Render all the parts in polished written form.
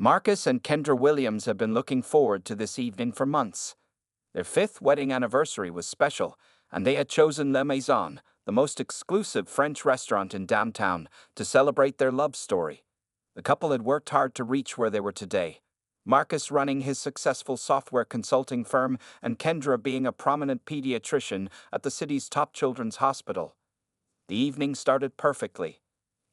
Marcus and Kendra Williams have been looking forward to this evening for months. Their fifth wedding anniversary was special, and they had chosen Le Maison, the most exclusive French restaurant in downtown, to celebrate their love story. The couple had worked hard to reach where they were today. Marcus running his successful software consulting firm, and Kendra being a prominent pediatrician at the city's top children's hospital. The evening started perfectly.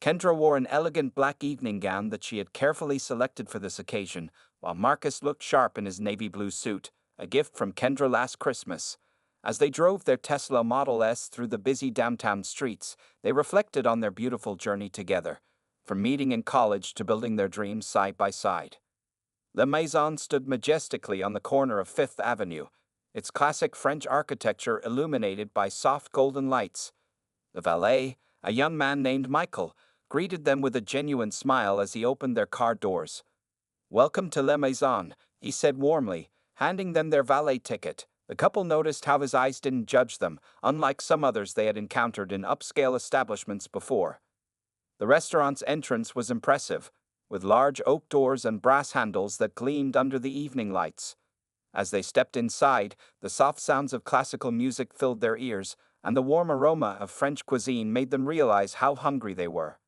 Kendra wore an elegant black evening gown that she had carefully selected for this occasion, while Marcus looked sharp in his navy blue suit, a gift from Kendra last Christmas. As they drove their Tesla Model S through the busy downtown streets, they reflected on their beautiful journey together, from meeting in college to building their dreams side by side. Le Maison stood majestically on the corner of Fifth Avenue, its classic French architecture illuminated by soft golden lights. The valet, a young man named Michael, greeted them with a genuine smile as he opened their car doors. "Welcome to Le Maison," he said warmly, handing them their valet ticket. The couple noticed how his eyes didn't judge them, unlike some others they had encountered in upscale establishments before. The restaurant's entrance was impressive, with large oak doors and brass handles that gleamed under the evening lights. As they stepped inside, the soft sounds of classical music filled their ears, and the warm aroma of French cuisine made them realize how hungry they were.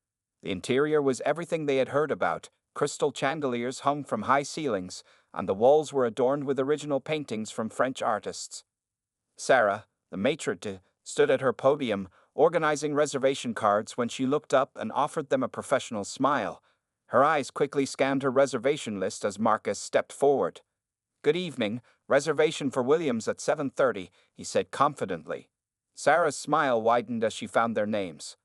The interior was everything they had heard about. Crystal chandeliers hung from high ceilings, and the walls were adorned with original paintings from French artists. Sarah, the maitre d', stood at her podium, organizing reservation cards when she looked up and offered them a professional smile. Her eyes quickly scanned her reservation list as Marcus stepped forward. "Good evening, reservation for Williams at 7:30, he said confidently. Sarah's smile widened as she found their names.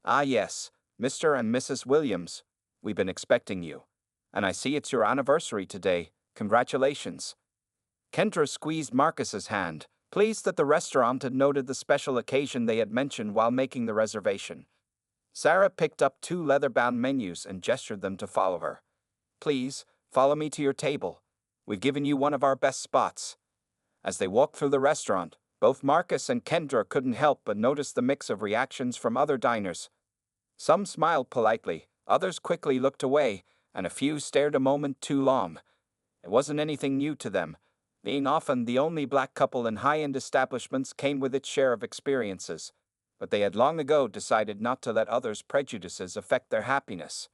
"Ah yes, Mr. and Mrs. Williams. We've been expecting you. And I see it's your anniversary today. Congratulations." Kendra squeezed Marcus's hand, pleased that the restaurant had noted the special occasion they had mentioned while making the reservation. Sarah picked up 2 leather-bound menus and gestured them to follow her. "Please, follow me to your table. We've given you one of our best spots." As they walked through the restaurant, both Marcus and Kendra couldn't help but notice the mix of reactions from other diners. Some smiled politely, others quickly looked away, and a few stared a moment too long. It wasn't anything new to them. Being often the only black couple in high-end establishments came with its share of experiences, but they had long ago decided not to let others' prejudices affect their happiness.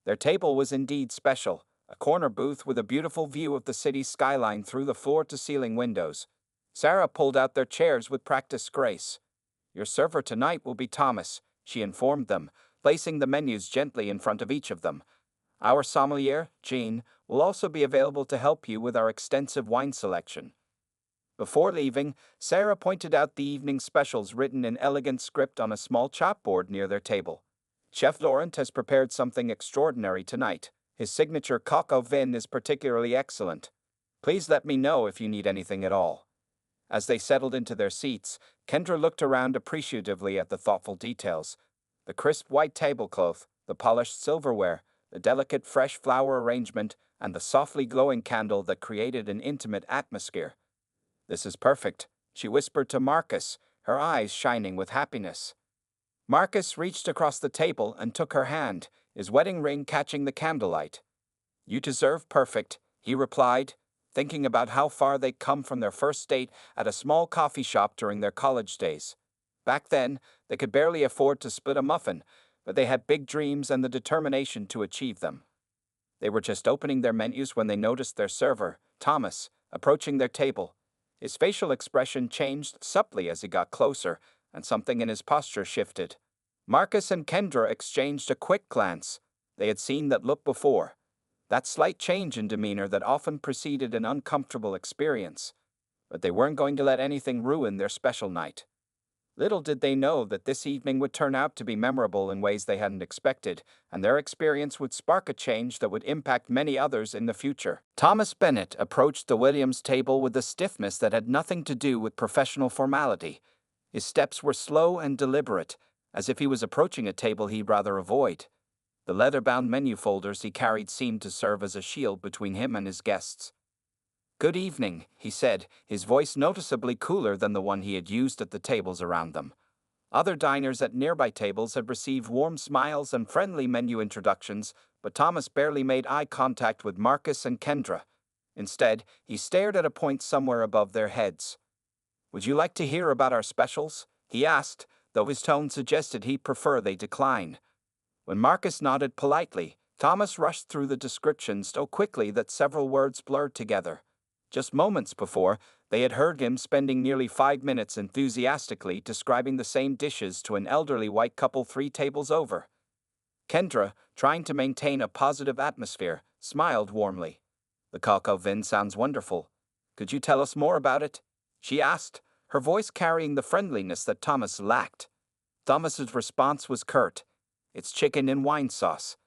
Their table was indeed special, a corner booth with a beautiful view of the city's skyline through the floor-to-ceiling windows. Sarah pulled out their chairs with practiced grace. "Your server tonight will be Thomas," she informed them, placing the menus gently in front of each of them. "Our sommelier, Jean, will also be available to help you with our extensive wine selection." Before leaving, Sarah pointed out the evening specials written in elegant script on a small chalkboard near their table. "Chef Laurent has prepared something extraordinary tonight. His signature coq au vin is particularly excellent. Please let me know if you need anything at all." As they settled into their seats, Kendra looked around appreciatively at the thoughtful details. The crisp white tablecloth, the polished silverware, the delicate fresh flower arrangement, and the softly glowing candle that created an intimate atmosphere. "This is perfect," she whispered to Marcus, her eyes shining with happiness. Marcus reached across the table and took her hand, his wedding ring catching the candlelight. "You deserve perfect," he replied, thinking about how far they'd come from their first date at a small coffee shop during their college days. Back then, they could barely afford to split a muffin, but they had big dreams and the determination to achieve them. They were just opening their menus when they noticed their server, Thomas, approaching their table. His facial expression changed subtly as he got closer, and something in his posture shifted. Marcus and Kendra exchanged a quick glance. They had seen that look before. That slight change in demeanor that often preceded an uncomfortable experience. But they weren't going to let anything ruin their special night. Little did they know that this evening would turn out to be memorable in ways they hadn't expected, and their experience would spark a change that would impact many others in the future. Thomas Bennett approached the Williams table with a stiffness that had nothing to do with professional formality. His steps were slow and deliberate, as if he was approaching a table he'd rather avoid. The leather-bound menu folders he carried seemed to serve as a shield between him and his guests. "Good evening," he said, his voice noticeably cooler than the one he had used at the tables around them. Other diners at nearby tables had received warm smiles and friendly menu introductions, but Thomas barely made eye contact with Marcus and Kendra. Instead, he stared at a point somewhere above their heads. "Would you like to hear about our specials?" he asked, though his tone suggested he'd prefer they decline. When Marcus nodded politely, Thomas rushed through the descriptions so quickly that several words blurred together. Just moments before, they had heard him spending nearly 5 minutes enthusiastically describing the same dishes to an elderly white couple 3 tables over. Kendra, trying to maintain a positive atmosphere, smiled warmly. "The coq au vin sounds wonderful. Could you tell us more about it?" she asked, her voice carrying the friendliness that Thomas lacked. Thomas's response was curt. "It's chicken and wine sauce."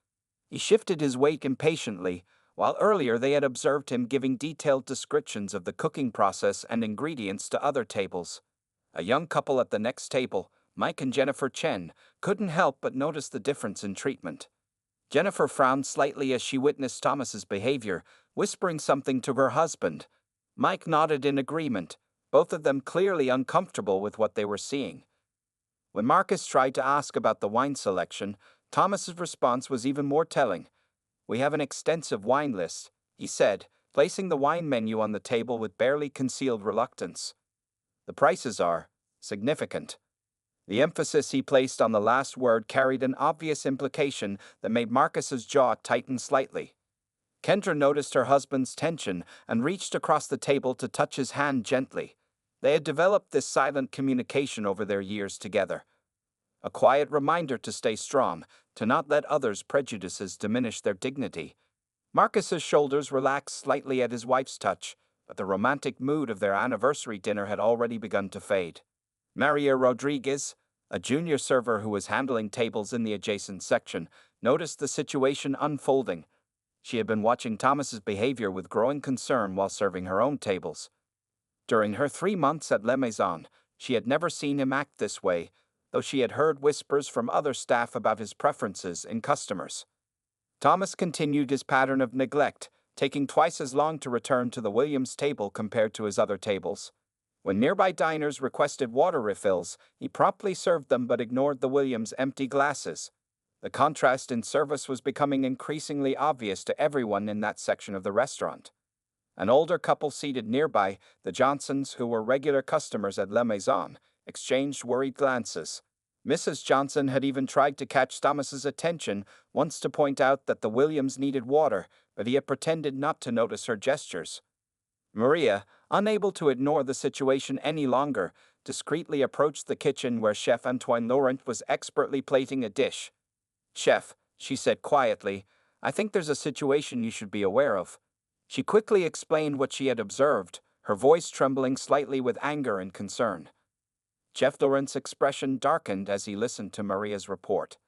He shifted his weight impatiently, while earlier they had observed him giving detailed descriptions of the cooking process and ingredients to other tables. A young couple at the next table, Mike and Jennifer Chen, couldn't help but notice the difference in treatment. Jennifer frowned slightly as she witnessed Thomas's behavior, whispering something to her husband. Mike nodded in agreement, both of them clearly uncomfortable with what they were seeing. When Marcus tried to ask about the wine selection, Thomas's response was even more telling. "We have an extensive wine list," he said, placing the wine menu on the table with barely concealed reluctance. "The prices are significant." The emphasis he placed on the last word carried an obvious implication that made Marcus's jaw tighten slightly. Kendra noticed her husband's tension and reached across the table to touch his hand gently. They had developed this silent communication over their years together. A quiet reminder to stay strong, to not let others' prejudices diminish their dignity. Marcus's shoulders relaxed slightly at his wife's touch, but the romantic mood of their anniversary dinner had already begun to fade. Maria Rodriguez, a junior server who was handling tables in the adjacent section, noticed the situation unfolding. She had been watching Thomas's behavior with growing concern while serving her own tables. During her 3 months at Le Maison, she had never seen him act this way, though she had heard whispers from other staff about his preferences in customers. Thomas continued his pattern of neglect, taking twice as long to return to the Williams table compared to his other tables. When nearby diners requested water refills, he promptly served them but ignored the Williams' empty glasses. The contrast in service was becoming increasingly obvious to everyone in that section of the restaurant. An older couple seated nearby, the Johnsons, who were regular customers at Le Maison, exchanged worried glances. Mrs. Johnson had even tried to catch Thomas's attention once to point out that the Williams needed water, but he had pretended not to notice her gestures. Maria, unable to ignore the situation any longer, discreetly approached the kitchen where Chef Antoine Laurent was expertly plating a dish. "Chef," she said quietly, "I think there's a situation you should be aware of." She quickly explained what she had observed, her voice trembling slightly with anger and concern. Chef Laurent's expression darkened as he listened to Maria's report.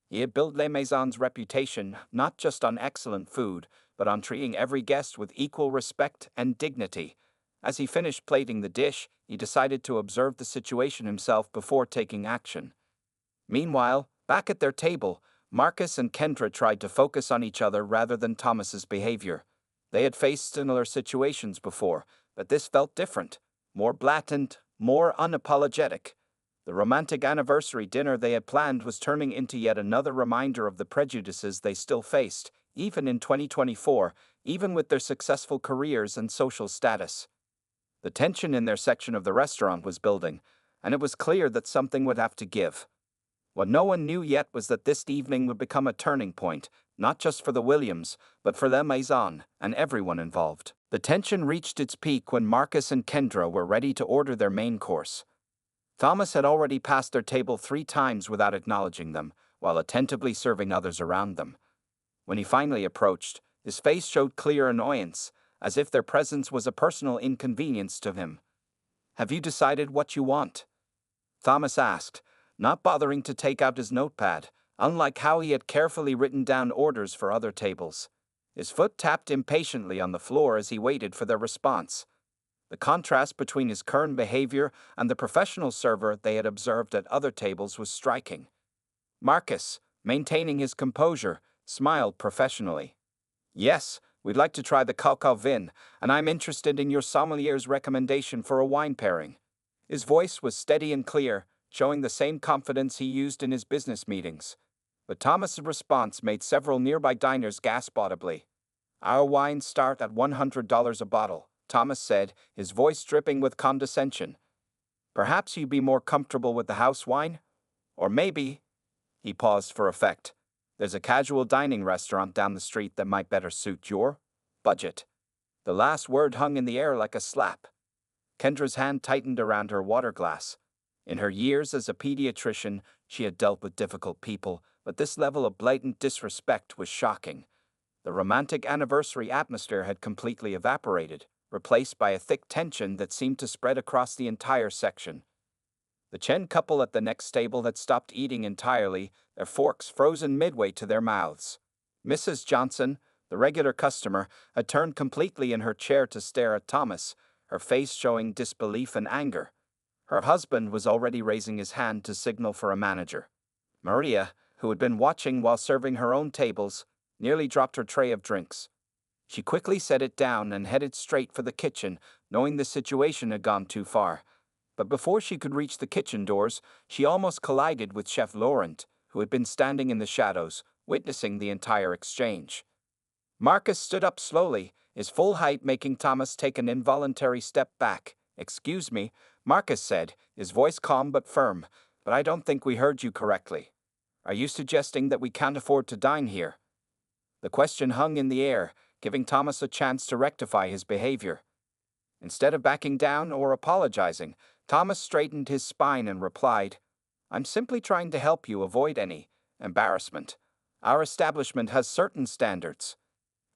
He had built Les Maisons' reputation not just on excellent food, but on treating every guest with equal respect and dignity. As he finished plating the dish, he decided to observe the situation himself before taking action. Meanwhile, back at their table, Marcus and Kendra tried to focus on each other rather than Thomas's behavior. They had faced similar situations before, but this felt different, more blatant, more unapologetic. The romantic anniversary dinner they had planned was turning into yet another reminder of the prejudices they still faced, even in 2024, even with their successful careers and social status. The tension in their section of the restaurant was building, and it was clear that something would have to give. What no one knew yet was that this evening would become a turning point, not just for the Williams, but for Le Maison and everyone involved. The tension reached its peak when Marcus and Kendra were ready to order their main course. Thomas had already passed their table 3 times without acknowledging them, while attentively serving others around them. When he finally approached, his face showed clear annoyance, as if their presence was a personal inconvenience to him. "Have you decided what you want?" Thomas asked, not bothering to take out his notepad, unlike how he had carefully written down orders for other tables. His foot tapped impatiently on the floor as he waited for their response. The contrast between his current behavior and the professional server they had observed at other tables was striking. Marcus, maintaining his composure, smiled professionally. "Yes, we'd like to try the coq au vin, and I'm interested in your sommelier's recommendation for a wine pairing." His voice was steady and clear, showing the same confidence he used in his business meetings. But Thomas's response made several nearby diners gasp audibly. "Our wines start at $100 a bottle," Thomas said, his voice dripping with condescension. "Perhaps you'd be more comfortable with the house wine? Or maybe," he paused for effect, "there's a casual dining restaurant down the street that might better suit your budget." The last word hung in the air like a slap. Kendra's hand tightened around her water glass. In her years as a pediatrician, she had dealt with difficult people, but this level of blatant disrespect was shocking. The romantic anniversary atmosphere had completely evaporated, replaced by a thick tension that seemed to spread across the entire section. The Chen couple at the next table had stopped eating entirely, their forks frozen midway to their mouths. Mrs. Johnson, the regular customer, had turned completely in her chair to stare at Thomas, her face showing disbelief and anger. Her husband was already raising his hand to signal for a manager. Maria, who had been watching while serving her own tables, nearly dropped her tray of drinks. She quickly set it down and headed straight for the kitchen, knowing the situation had gone too far. But before she could reach the kitchen doors, she almost collided with Chef Laurent, who had been standing in the shadows, witnessing the entire exchange. Marcus stood up slowly, his full height making Thomas take an involuntary step back. "Excuse me," Marcus said, his voice calm but firm, "but I don't think we heard you correctly. Are you suggesting that we can't afford to dine here?" The question hung in the air, giving Thomas a chance to rectify his behavior. Instead of backing down or apologizing, Thomas straightened his spine and replied, "I'm simply trying to help you avoid any embarrassment. Our establishment has certain standards."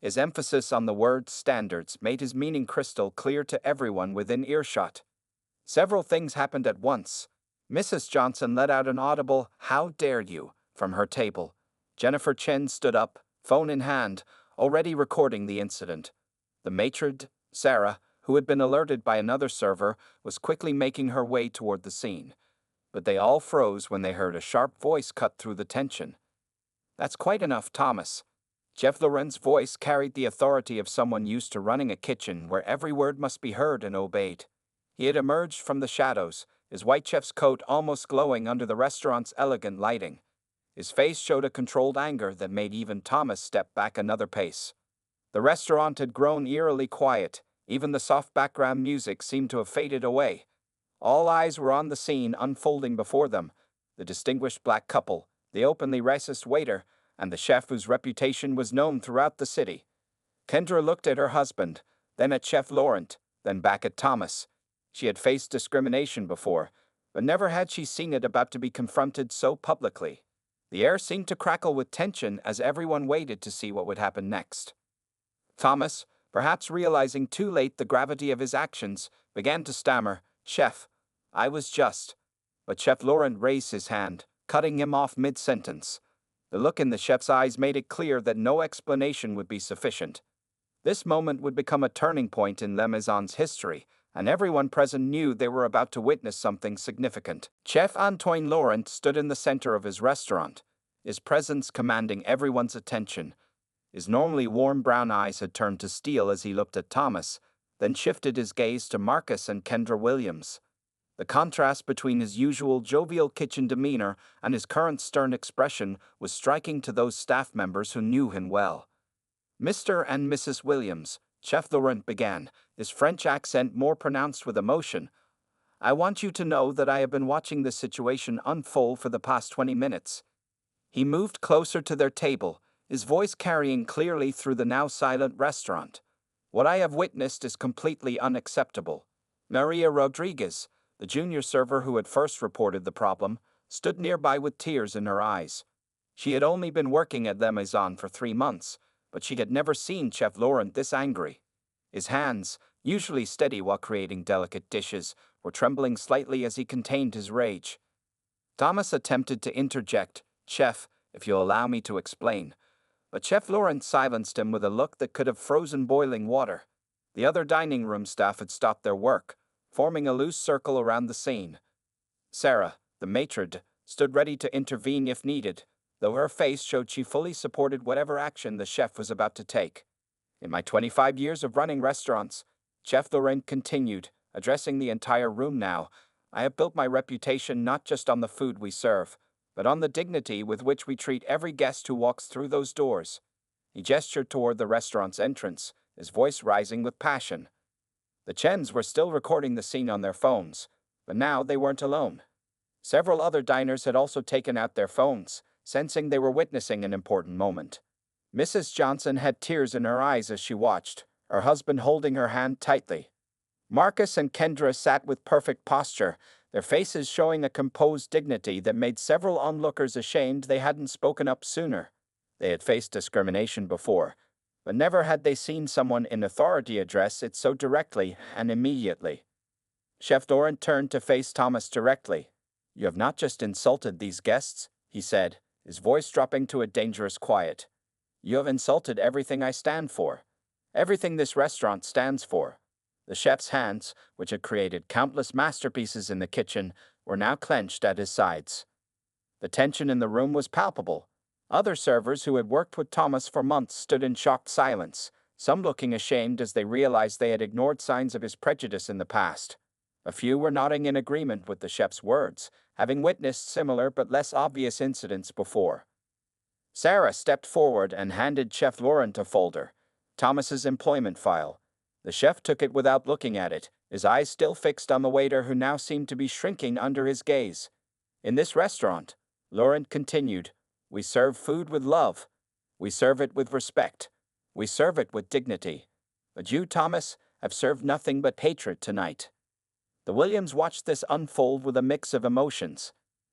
His emphasis on the word standards made his meaning crystal clear to everyone within earshot. Several things happened at once. Mrs. Johnson let out an audible, "How dare you?" from her table. Jennifer Chen stood up, phone in hand, already recording the incident. The maitre, Sarah, who had been alerted by another server, was quickly making her way toward the scene. But they all froze when they heard a sharp voice cut through the tension. "That's quite enough, Thomas." Chef Laurent's voice carried the authority of someone used to running a kitchen where every word must be heard and obeyed. He had emerged from the shadows, his white chef's coat almost glowing under the restaurant's elegant lighting. His face showed a controlled anger that made even Thomas step back another pace. The restaurant had grown eerily quiet. Even the soft background music seemed to have faded away. All eyes were on the scene unfolding before them: the distinguished black couple, the openly racist waiter, and the chef whose reputation was known throughout the city. Kendra looked at her husband, then at Chef Laurent, then back at Thomas. She had faced discrimination before, but never had she seen it about to be confronted so publicly. The air seemed to crackle with tension as everyone waited to see what would happen next. Thomas, perhaps realizing too late the gravity of his actions, began to stammer, "Chef, I was just..." But Chef Laurent raised his hand, cutting him off mid-sentence. The look in the chef's eyes made it clear that no explanation would be sufficient. This moment would become a turning point in La Maison's history, and everyone present knew they were about to witness something significant. Chef Antoine Laurent stood in the center of his restaurant, his presence commanding everyone's attention. His normally warm brown eyes had turned to steel as he looked at Thomas, then shifted his gaze to Marcus and Kendra Williams. The contrast between his usual jovial kitchen demeanor and his current stern expression was striking to those staff members who knew him well. "Mr. and Mrs. Williams," Chef Laurent began, his French accent more pronounced with emotion, "I want you to know that I have been watching this situation unfold for the past 20 minutes. He moved closer to their table, his voice carrying clearly through the now silent restaurant. "What I have witnessed is completely unacceptable." Maria Rodriguez, the junior server who had first reported the problem, stood nearby with tears in her eyes. She had only been working at La Maison for 3 months, but she had never seen Chef Laurent this angry. His hands, usually steady while creating delicate dishes, were trembling slightly as he contained his rage. Thomas attempted to interject, "Chef, if you'll allow me to explain." But Chef Laurent silenced him with a look that could have frozen boiling water. The other dining room staff had stopped their work, forming a loose circle around the scene. Sarah, the maitre, stood ready to intervene if needed, though her face showed she fully supported whatever action the chef was about to take. "In my 25 years of running restaurants," Chef Laurent continued, addressing the entire room now, I have built my reputation not just on the food we serve, but on the dignity with which we treat every guest who walks through those doors." He gestured toward the restaurant's entrance, his voice rising with passion. The Chens were still recording the scene on their phones, but now they weren't alone. Several other diners had also taken out their phones, sensing they were witnessing an important moment. Mrs. Johnson had tears in her eyes as she watched, her husband holding her hand tightly. Marcus and Kendra sat with perfect posture, their faces showing a composed dignity that made several onlookers ashamed they hadn't spoken up sooner. They had faced discrimination before, but never had they seen someone in authority address it so directly and immediately. Chef Laurent turned to face Thomas directly. "You have not just insulted these guests," he said, his voice dropping to a dangerous quiet. "You have insulted everything I stand for. Everything this restaurant stands for." The chef's hands, which had created countless masterpieces in the kitchen, were now clenched at his sides. The tension in the room was palpable. Other servers who had worked with Thomas for months stood in shocked silence, some looking ashamed as they realized they had ignored signs of his prejudice in the past. A few were nodding in agreement with the chef's words, having witnessed similar but less obvious incidents before. Sarah stepped forward and handed Chef Laurent a folder, Thomas's employment file. The chef took it without looking at it, his eyes still fixed on the waiter who now seemed to be shrinking under his gaze. "In this restaurant," Laurent continued, "we serve food with love. We serve it with respect. We serve it with dignity. But you, Thomas, have served nothing but hatred tonight." The Williams watched this unfold with a mix of emotions.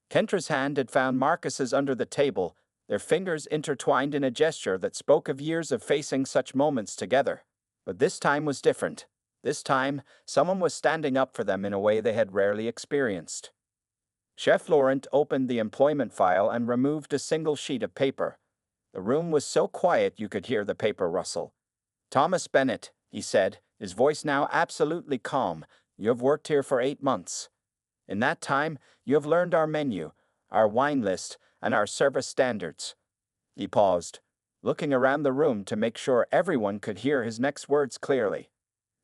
Kendra's hand had found Marcus's under the table, their fingers intertwined in a gesture that spoke of years of facing such moments together. But this time was different. This time, someone was standing up for them in a way they had rarely experienced. Chef Laurent opened the employment file and removed a single sheet of paper. The room was so quiet you could hear the paper rustle. "Thomas Bennett," he said, his voice now absolutely calm, "you have worked here for 8 months. In that time, you have learned our menu, our wine list, and our service standards." He paused, looking around the room to make sure everyone could hear his next words clearly.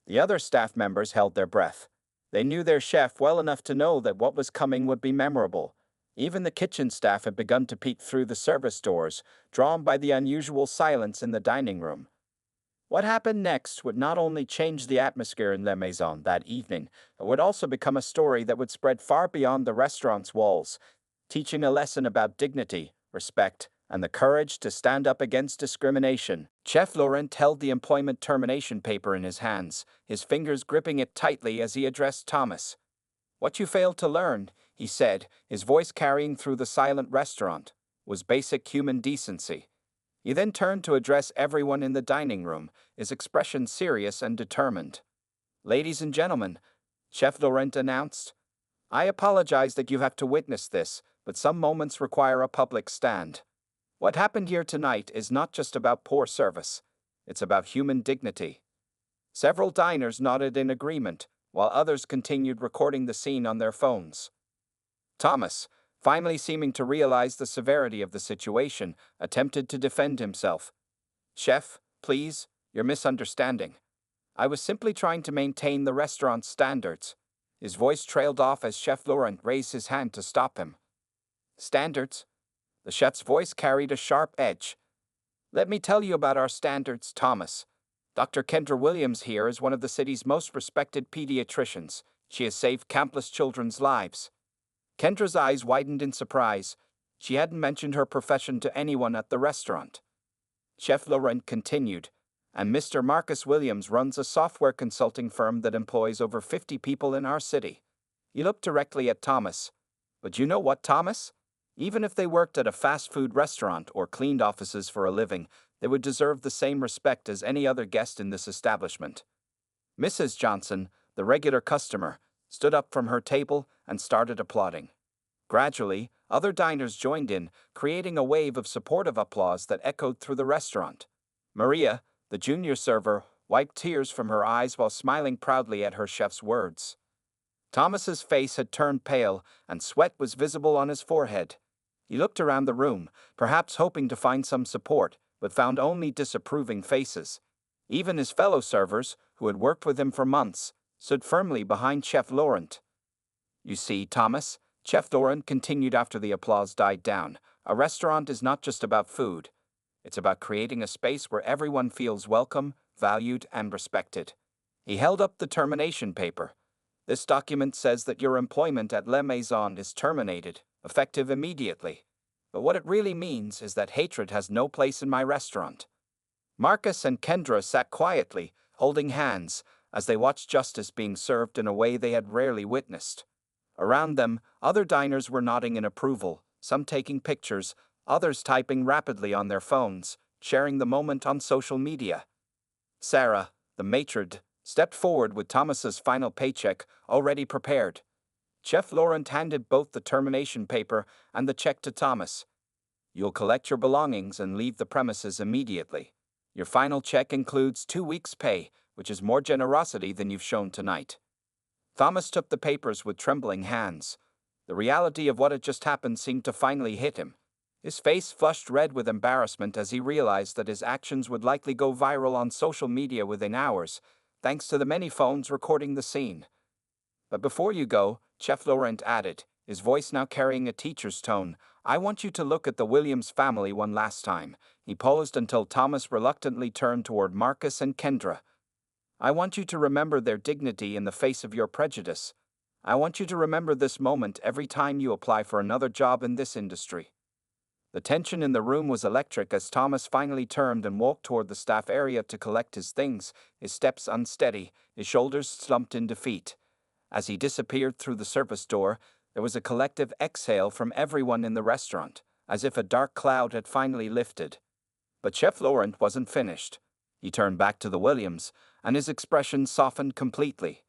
The other staff members held their breath. They knew their chef well enough to know that what was coming would be memorable. Even the kitchen staff had begun to peek through the service doors, drawn by the unusual silence in the dining room. What happened next would not only change the atmosphere in La Maison that evening, but would also become a story that would spread far beyond the restaurant's walls, teaching a lesson about dignity, respect, and the courage to stand up against discrimination. Chef Laurent held the employment termination paper in his hands, his fingers gripping it tightly as he addressed Thomas. "What you failed to learn," he said, his voice carrying through the silent restaurant, "was basic human decency." He then turned to address everyone in the dining room, his expression serious and determined. "Ladies and gentlemen," Chef Laurent announced, "I apologize that you have to witness this, but some moments require a public stand. What happened here tonight is not just about poor service, it's about human dignity." Several diners nodded in agreement, while others continued recording the scene on their phones. Thomas, finally seeming to realize the severity of the situation, attempted to defend himself. "Chef, please, you're misunderstanding. I was simply trying to maintain the restaurant's standards." His voice trailed off as Chef Laurent raised his hand to stop him. "Standards?" The chef's voice carried a sharp edge. "Let me tell you about our standards, Thomas. Dr. Kendra Williams here is one of the city's most respected pediatricians. She has saved countless children's lives." Kendra's eyes widened in surprise. She hadn't mentioned her profession to anyone at the restaurant. Chef Laurent continued, "And Mr. Marcus Williams runs a software consulting firm that employs over 50 people in our city." He looked directly at Thomas. "But you know what, Thomas? Even if they worked at a fast food restaurant or cleaned offices for a living, they would deserve the same respect as any other guest in this establishment." Mrs. Johnson, the regular customer, stood up from her table and started applauding. Gradually, other diners joined in, creating a wave of supportive applause that echoed through the restaurant. Maria, the junior server, wiped tears from her eyes while smiling proudly at her chef's words. Thomas's face had turned pale, and sweat was visible on his forehead. He looked around the room, perhaps hoping to find some support, but found only disapproving faces. Even his fellow servers, who had worked with him for months, stood firmly behind Chef Laurent. You see, Thomas, Chef Laurent continued after the applause died down, a restaurant is not just about food. It's about creating a space where everyone feels welcome, valued, and respected. He held up the termination paper. This document says that your employment at Le Maison is terminated, effective immediately. But what it really means is that hatred has no place in my restaurant. Marcus and Kendra sat quietly, holding hands, as they watched justice being served in a way they had rarely witnessed. Around them, other diners were nodding in approval, some taking pictures, others typing rapidly on their phones, sharing the moment on social media. Sarah, the maitre, stepped forward with Thomas's final paycheck already prepared. Chef Laurent handed both the termination paper and the check to Thomas. You'll collect your belongings and leave the premises immediately. Your final check includes 2 weeks' pay, which is more generosity than you've shown tonight. Thomas took the papers with trembling hands. The reality of what had just happened seemed to finally hit him. His face flushed red with embarrassment as he realized that his actions would likely go viral on social media within hours, thanks to the many phones recording the scene. But before you go, Chef Laurent added, his voice now carrying a teacher's tone, I want you to look at the Williams family one last time. He paused until Thomas reluctantly turned toward Marcus and Kendra. I want you to remember their dignity in the face of your prejudice. I want you to remember this moment every time you apply for another job in this industry. The tension in the room was electric as Thomas finally turned and walked toward the staff area to collect his things, his steps unsteady, his shoulders slumped in defeat. As he disappeared through the service door, there was a collective exhale from everyone in the restaurant, as if a dark cloud had finally lifted. But Chef Laurent wasn't finished. He turned back to the Williams, and his expression softened completely.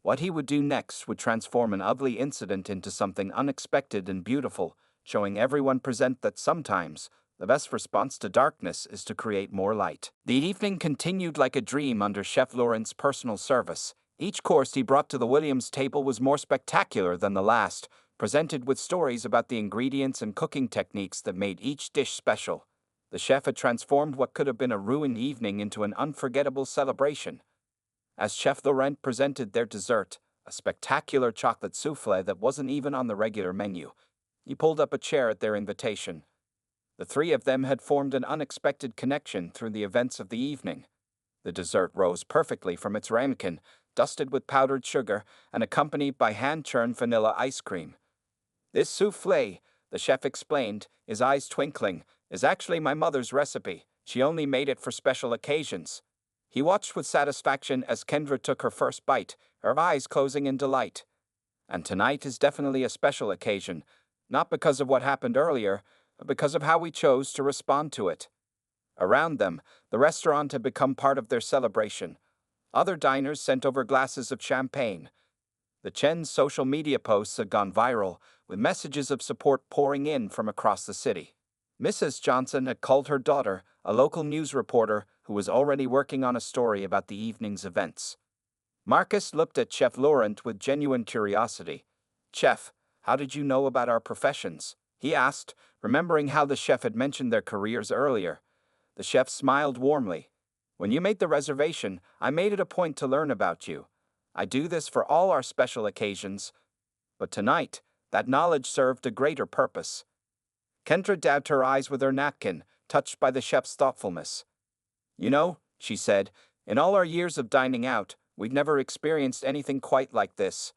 What he would do next would transform an ugly incident into something unexpected and beautiful, showing everyone present that sometimes the best response to darkness is to create more light. The evening continued like a dream under Chef Laurent's personal service. Each course he brought to the Williams table was more spectacular than the last, presented with stories about the ingredients and cooking techniques that made each dish special. The chef had transformed what could have been a ruined evening into an unforgettable celebration. As Chef Laurent presented their dessert, a spectacular chocolate souffle that wasn't even on the regular menu, he pulled up a chair at their invitation. The three of them had formed an unexpected connection through the events of the evening. The dessert rose perfectly from its ramekin, dusted with powdered sugar and accompanied by hand-churned vanilla ice cream. This souffle, the chef explained, his eyes twinkling, is actually my mother's recipe. She only made it for special occasions. He watched with satisfaction as Kendra took her first bite, her eyes closing in delight. And tonight is definitely a special occasion, not because of what happened earlier, but because of how we chose to respond to it. Around them, the restaurant had become part of their celebration. Other diners sent over glasses of champagne. The Chen's social media posts had gone viral, with messages of support pouring in from across the city. Mrs. Johnson had called her daughter, a local news reporter who was already working on a story about the evening's events. Marcus looked at Chef Laurent with genuine curiosity. Chef, how did you know about our professions? He asked, remembering how the chef had mentioned their careers earlier. The chef smiled warmly. When you made the reservation, I made it a point to learn about you. I do this for all our special occasions. But tonight, that knowledge served a greater purpose. Kendra dabbed her eyes with her napkin, touched by the chef's thoughtfulness. You know, she said, in all our years of dining out, we've never experienced anything quite like this.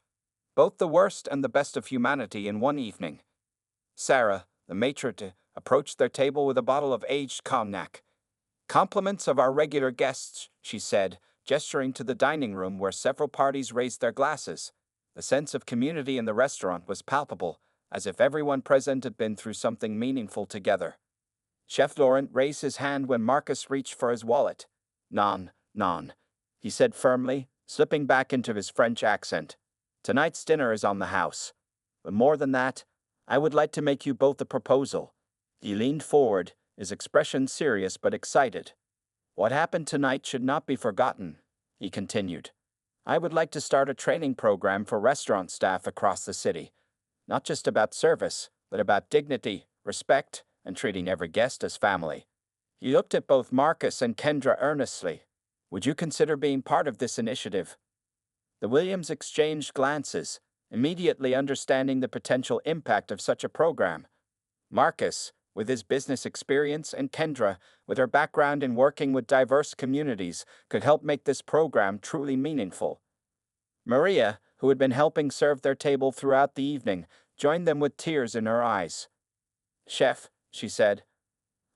Both the worst and the best of humanity in one evening. Sarah, the maitre, approached their table with a bottle of aged cognac. Compliments of our regular guests, she said, gesturing to the dining room where several parties raised their glasses. The sense of community in the restaurant was palpable, as if everyone present had been through something meaningful together. Chef Laurent raised his hand when Marcus reached for his wallet. Non, he said firmly, slipping back into his French accent. Tonight's dinner is on the house. But more than that, I would like to make you both a proposal. He leaned forward, his expression serious but excited. What happened tonight should not be forgotten, he continued. I would like to start a training program for restaurant staff across the city. Not just about service, but about dignity, respect, and treating every guest as family. He looked at both Marcus and Kendra earnestly. Would you consider being part of this initiative? The Williams exchanged glances. Immediately understanding the potential impact of such a program, Marcus, with his business experience, and Kendra, with her background in working with diverse communities, could help make this program truly meaningful. Maria, who had been helping serve their table throughout the evening, joined them with tears in her eyes. "Chef," she said,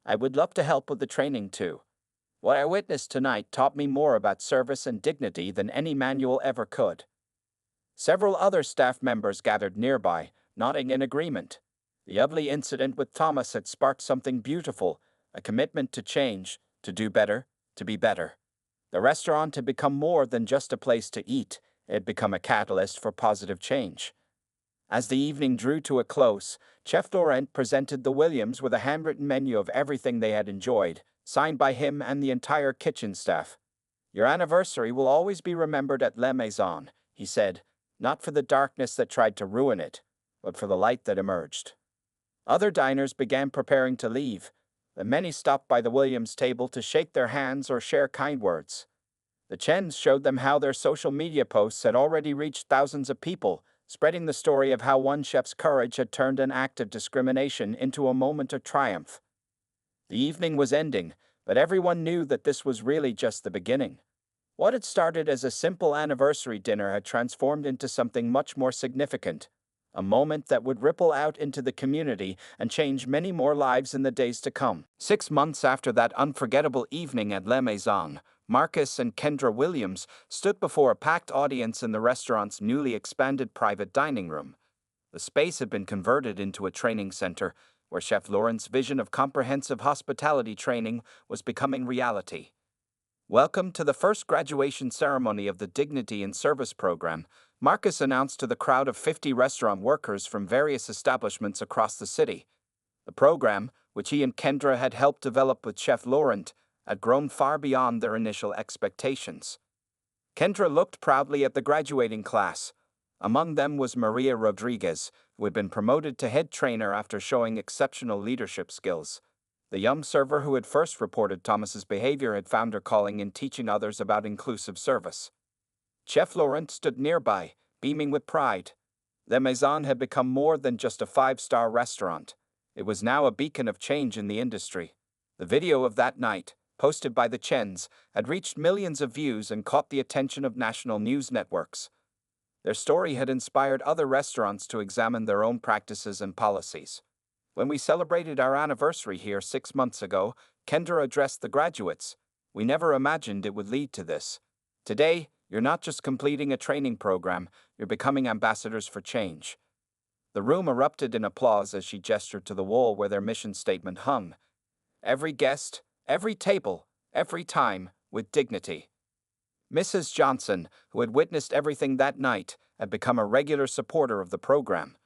"I would love to help with the training too. What I witnessed tonight taught me more about service and dignity than any manual ever could." Several other staff members gathered nearby, nodding in agreement. The ugly incident with Thomas had sparked something beautiful, a commitment to change, to do better, to be better. The restaurant had become more than just a place to eat, it had become a catalyst for positive change. As the evening drew to a close, Chef Laurent presented the Williams with a handwritten menu of everything they had enjoyed, signed by him and the entire kitchen staff. "Your anniversary will always be remembered at La Maison," he said, "not for the darkness that tried to ruin it, but for the light that emerged." Other diners began preparing to leave, but many stopped by the Williams table to shake their hands or share kind words. The Chens showed them how their social media posts had already reached thousands of people, spreading the story of how one chef's courage had turned an act of discrimination into a moment of triumph. The evening was ending, but everyone knew that this was really just the beginning. What had started as a simple anniversary dinner had transformed into something much more significant, a moment that would ripple out into the community and change many more lives in the days to come. 6 months after that unforgettable evening at La Maison, Marcus and Kendra Williams stood before a packed audience in the restaurant's newly expanded private dining room. The space had been converted into a training center, where Chef Laurent's vision of comprehensive hospitality training was becoming reality. "Welcome to the first graduation ceremony of the Dignity in Service program," Marcus announced to the crowd of 50 restaurant workers from various establishments across the city. The program, which he and Kendra had helped develop with Chef Laurent, had grown far beyond their initial expectations. Kendra looked proudly at the graduating class. Among them was Maria Rodriguez, who had been promoted to head trainer after showing exceptional leadership skills. The young server who had first reported Thomas's behavior had found her calling in teaching others about inclusive service. Chef Laurent stood nearby, beaming with pride. La Maison had become more than just a five-star restaurant. It was now a beacon of change in the industry. The video of that night, posted by the Chens, had reached millions of views and caught the attention of national news networks. Their story had inspired other restaurants to examine their own practices and policies. "When we celebrated our anniversary here 6 months ago," Kendra addressed the graduates, "we never imagined it would lead to this. Today, you're not just completing a training program, you're becoming ambassadors for change." The room erupted in applause as she gestured to the wall where their mission statement hung. "Every guest, every table, every time, with dignity." Mrs. Johnson, who had witnessed everything that night, had become a regular supporter of the program.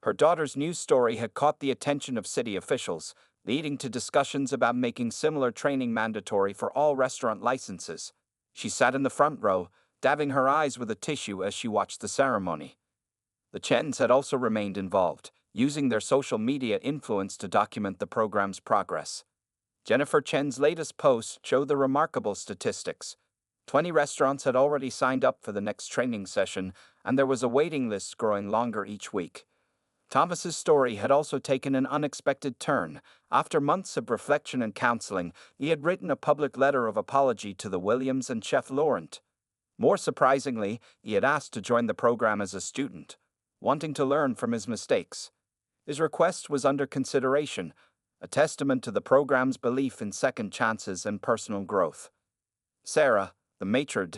Her daughter's news story had caught the attention of city officials, leading to discussions about making similar training mandatory for all restaurant licenses. She sat in the front row, dabbing her eyes with a tissue as she watched the ceremony. The Chens had also remained involved, using their social media influence to document the program's progress. Jennifer Chen's latest posts show the remarkable statistics. 20 restaurants had already signed up for the next training session, and there was a waiting list growing longer each week. Thomas's story had also taken an unexpected turn. After months of reflection and counseling, he had written a public letter of apology to the Williams and Chef Laurent. More surprisingly, he had asked to join the program as a student, wanting to learn from his mistakes. His request was under consideration, a testament to the program's belief in second chances and personal growth. Sarah, the matron,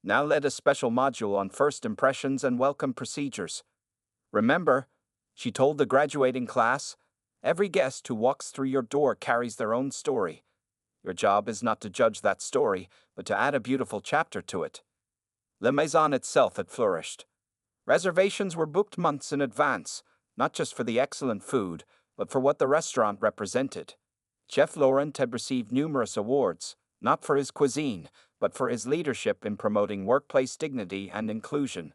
now led a special module on first impressions and welcome procedures. "Remember," she told the graduating class, "every guest who walks through your door carries their own story. Your job is not to judge that story, but to add a beautiful chapter to it." La Maison itself had flourished. Reservations were booked months in advance, not just for the excellent food, but for what the restaurant represented. Chef Laurent had received numerous awards, not for his cuisine, but for his leadership in promoting workplace dignity and inclusion.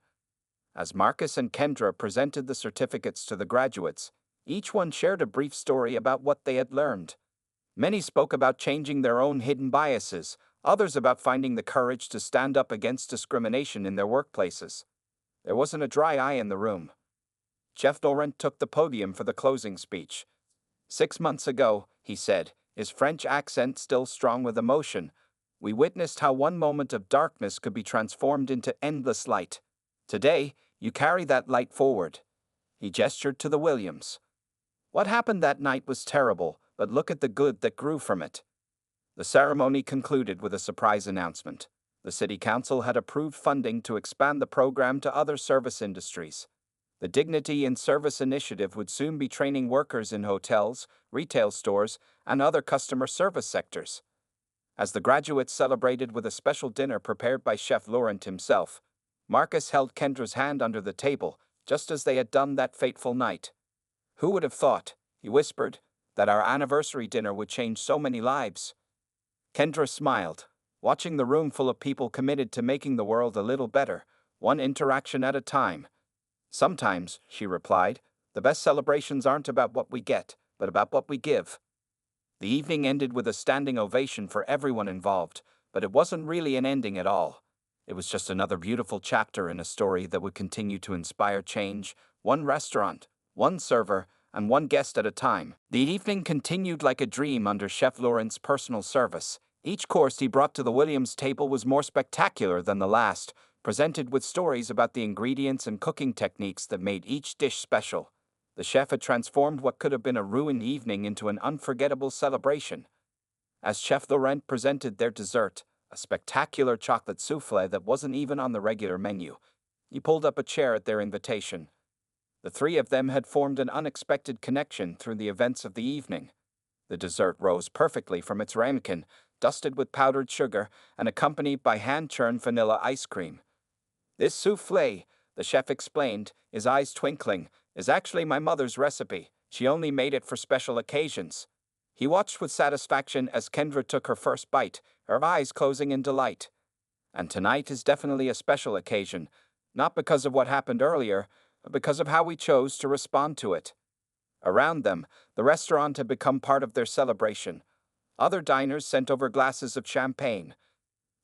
As Marcus and Kendra presented the certificates to the graduates, each one shared a brief story about what they had learned. Many spoke about changing their own hidden biases, others about finding the courage to stand up against discrimination in their workplaces. There wasn't a dry eye in the room. Chef Laurent took the podium for the closing speech. 6 months ago, he said, his French accent still strong with emotion, we witnessed how one moment of darkness could be transformed into endless light. Today, you carry that light forward. He gestured to the Williams. What happened that night was terrible, but look at the good that grew from it. The ceremony concluded with a surprise announcement. The City Council had approved funding to expand the program to other service industries. The Dignity in Service initiative would soon be training workers in hotels, retail stores, and other customer service sectors. As the graduates celebrated with a special dinner prepared by Chef Laurent himself, Marcus held Kendra's hand under the table, just as they had done that fateful night. Who would have thought, he whispered, that our anniversary dinner would change so many lives? Kendra smiled, watching the room full of people committed to making the world a little better, one interaction at a time. Sometimes, she replied, the best celebrations aren't about what we get, but about what we give. The evening ended with a standing ovation for everyone involved, but it wasn't really an ending at all. It was just another beautiful chapter in a story that would continue to inspire change, one restaurant, one server, and one guest at a time. The evening continued like a dream under Chef Laurent's personal service. Each course he brought to the Williams table was more spectacular than the last, presented with stories about the ingredients and cooking techniques that made each dish special. The chef had transformed what could have been a ruined evening into an unforgettable celebration. As Chef Laurent presented their dessert, a spectacular chocolate souffle that wasn't even on the regular menu, he pulled up a chair at their invitation. The three of them had formed an unexpected connection through the events of the evening. The dessert rose perfectly from its ramekin, dusted with powdered sugar and accompanied by hand-churned vanilla ice cream. This souffle, the chef explained, his eyes twinkling, is actually my mother's recipe. She only made it for special occasions. He watched with satisfaction as Kendra took her first bite, her eyes closing in delight. And tonight is definitely a special occasion, not because of what happened earlier, but because of how we chose to respond to it. Around them, the restaurant had become part of their celebration. Other diners sent over glasses of champagne.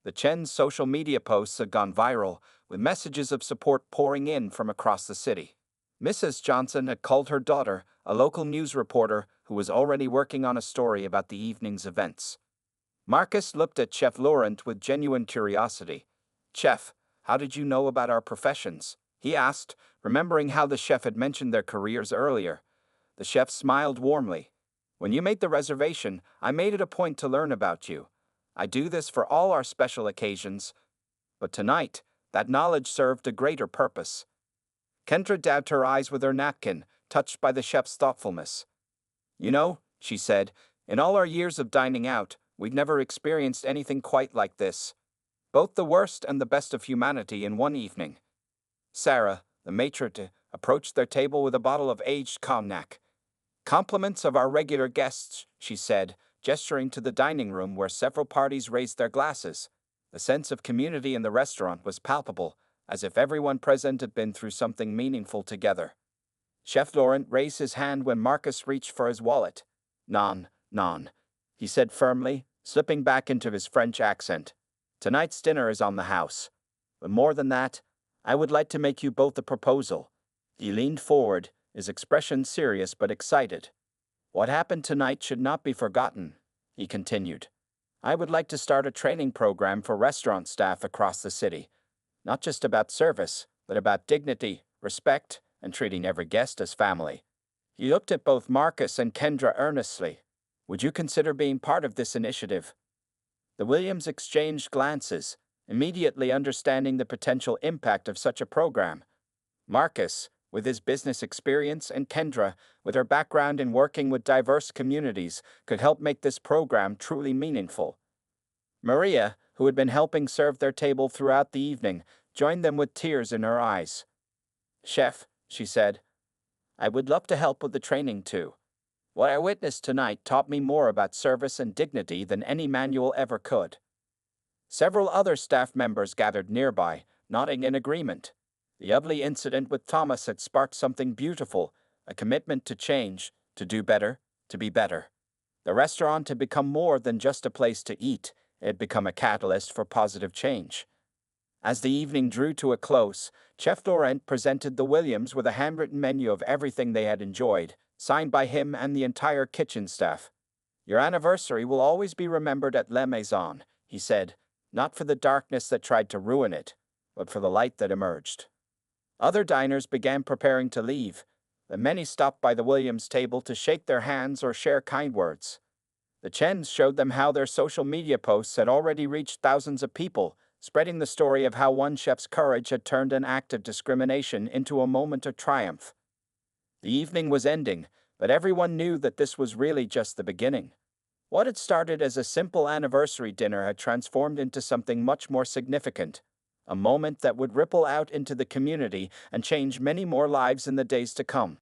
The Chen's social media posts had gone viral, with messages of support pouring in from across the city. Mrs. Johnson had called her daughter, a local news reporter who was already working on a story about the evening's events. Marcus looked at Chef Laurent with genuine curiosity. Chef, how did you know about our professions? He asked, remembering how the chef had mentioned their careers earlier. The chef smiled warmly. When you made the reservation, I made it a point to learn about you. I do this for all our special occasions. But tonight, that knowledge served a greater purpose. Kendra dabbed her eyes with her napkin, touched by the chef's thoughtfulness. You know, she said, in all our years of dining out, we've never experienced anything quite like this. Both the worst and the best of humanity in one evening. Sarah, the maitre d', approached their table with a bottle of aged cognac. Compliments of our regular guests, she said, gesturing to the dining room where several parties raised their glasses. The sense of community in the restaurant was palpable, as if everyone present had been through something meaningful together. Chef Laurent raised his hand when Marcus reached for his wallet. Non, he said firmly, slipping back into his French accent. Tonight's dinner is on the house. But more than that, I would like to make you both a proposal. He leaned forward, his expression serious but excited. What happened tonight should not be forgotten, he continued. I would like to start a training program for restaurant staff across the city. Not just about service, but about dignity, respect, and treating every guest as family. He looked at both Marcus and Kendra earnestly. Would you consider being part of this initiative? The Williams exchanged glances, immediately understanding the potential impact of such a program. Marcus, with his business experience, and Kendra, with her background in working with diverse communities, could help make this program truly meaningful. Maria, who had been helping serve their table throughout the evening, joined them with tears in her eyes. Chef, she said, I would love to help with the training too. What I witnessed tonight taught me more about service and dignity than any manual ever could. Several other staff members gathered nearby, nodding in agreement. The ugly incident with Thomas had sparked something beautiful, a commitment to change, to do better, to be better. The restaurant had become more than just a place to eat. It had become a catalyst for positive change. As the evening drew to a close, Chef Laurent presented the Williams with a handwritten menu of everything they had enjoyed, signed by him and the entire kitchen staff. "Your anniversary will always be remembered at La Maison," he said, "not for the darkness that tried to ruin it, but for the light that emerged." Other diners began preparing to leave, and many stopped by the Williams table to shake their hands or share kind words. The Chens showed them how their social media posts had already reached thousands of people, spreading the story of how one chef's courage had turned an act of discrimination into a moment of triumph. The evening was ending, but everyone knew that this was really just the beginning. What had started as a simple anniversary dinner had transformed into something much more significant, a moment that would ripple out into the community and change many more lives in the days to come.